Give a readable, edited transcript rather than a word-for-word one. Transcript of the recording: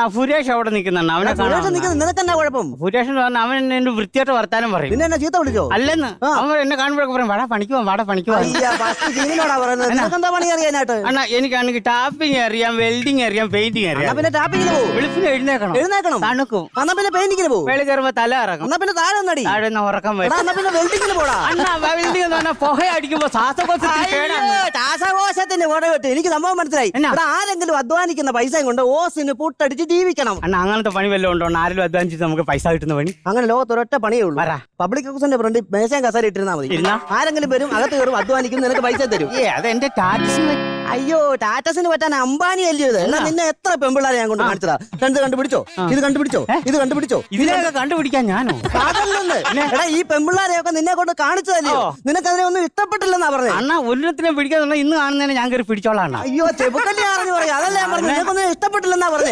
അണ്ണാ സുരേഷ് അവിടെ നിൽക്കുന്നുണ്ട്. അവനെ നിനക്കെന്നാ കുഴപ്പം? സുരേഷ് എന്ന് പറഞ്ഞാൽ അവൻ എന്നെ വൃത്തിയായിട്ട് വർത്താനം പറയും. പിന്നെ എന്നെ ചീത്ത വിളിച്ചോ? അല്ലെന്ന് അവൻ എന്നെ കാണുമ്പോഴൊക്കെ പറയും വാടാ പണിക്ക് പോവാം, വാടാ പണിക്ക് പോവാം. നിനക്കെന്താ പണി അറിയാനായിട്ട്? അണ്ണാ എനിക്കാണെങ്കിൽ ടാപ്പിംഗ് അറിയാം, വെൽഡിങ് അറിയാം, പെയിന്റിങ് അറിയാം. പിന്നെ ടാപ്പിങ്ങിന് പോകും. വെളുപ്പിന് എഴുന്നേക്കണം, തണുക്കും. എന്നാ പിന്നെ പെയിന്റിങ്ങിന് പോകും. വെളി കയറുമ്പോ തല ഇറങ്ങും. എന്നാ പിന്നെ താഴെ നടി താഴെ ഉറക്കം വരും. എന്നാ പിന്നെ വെൽഡിങ്ങിന് പോടാ. അണ്ണാ വെൽഡിങ് എന്ന് പറഞ്ഞാൽ പുക അടിക്കുമ്പോ ശ്വാസകോശത്തിന്റെ പുറ വിട്ട് എനിക്ക് സംഭവം മനസ്സിലായി. ഇവിടെ ആരെങ്കിലും അധ്വാനിക്കുന്ന പൈസയും കൊണ്ട് ഓസിന് പുട്ടടിച്ച് ജീവിക്കണം. അണ്ണാ അങ്ങനത്തെ പണി വല്ലതും ഉണ്ടോ? ആരെങ്കിലും അധ്വാനിച്ചിട്ട് നമുക്ക് പൈസ കിട്ടുന്ന പണി? അങ്ങനെ ലോകത്തൊരൊറ്റ പണിയേ ഉള്ളൂ. പബ്ലിക് ഹൗസിന്റെ ഫ്രണ്ട് മേശയും കസേര ഇട്ടിരുന്നാ മതി. ആരെങ്കിലും വരും, അകത്ത് കയറും, അധ്വാനിക്കും, നിനക്ക് പൈസ തരും. അതെന്റെ ടാറ്റസിന്. അയ്യോ, ടാറ്റസിന് പറ്റാൻ അംബാനി അല്ലയോ ഇത്? എന്നാ നിന്നെ എത്ര പെമ്പിള്ളാരെ ഞാൻ കൊണ്ട് കാണിച്ചതാ. കണ്ടുപിടിച്ചോ, ഇത് കണ്ടുപിടിച്ചോ, ഇത് കണ്ടുപിടിച്ചോ. ഇതിനെയൊക്കെ കണ്ടുപിടിക്കാൻ ഞാനോ? അതല്ലെന്ന്. എടാ, ഈ പെമ്പിള്ളാരെയൊക്കെ നിന്നെ കൊണ്ട് കാണിച്ചതല്ലോ. നിനക്ക് അതിനെ ഒന്നും ഇഷ്ടപ്പെട്ടില്ലെന്നാ പറഞ്ഞത്. അണ്ണാ ഒരിടത്തിനെ പിടിക്കാന്നുള്ള ഇന്ന് കാണുന്നതിനെ ഞാൻ കയറി പിടിച്ചോളാം. അയ്യോ, ചെബുക്കല്ലേ അറിഞ്ഞു പറയാം. അതല്ലേ ഞാൻ പറഞ്ഞു, നിനക്കൊന്നും ഇഷ്ടപ്പെട്ടില്ലെന്നാ പറഞ്ഞത്.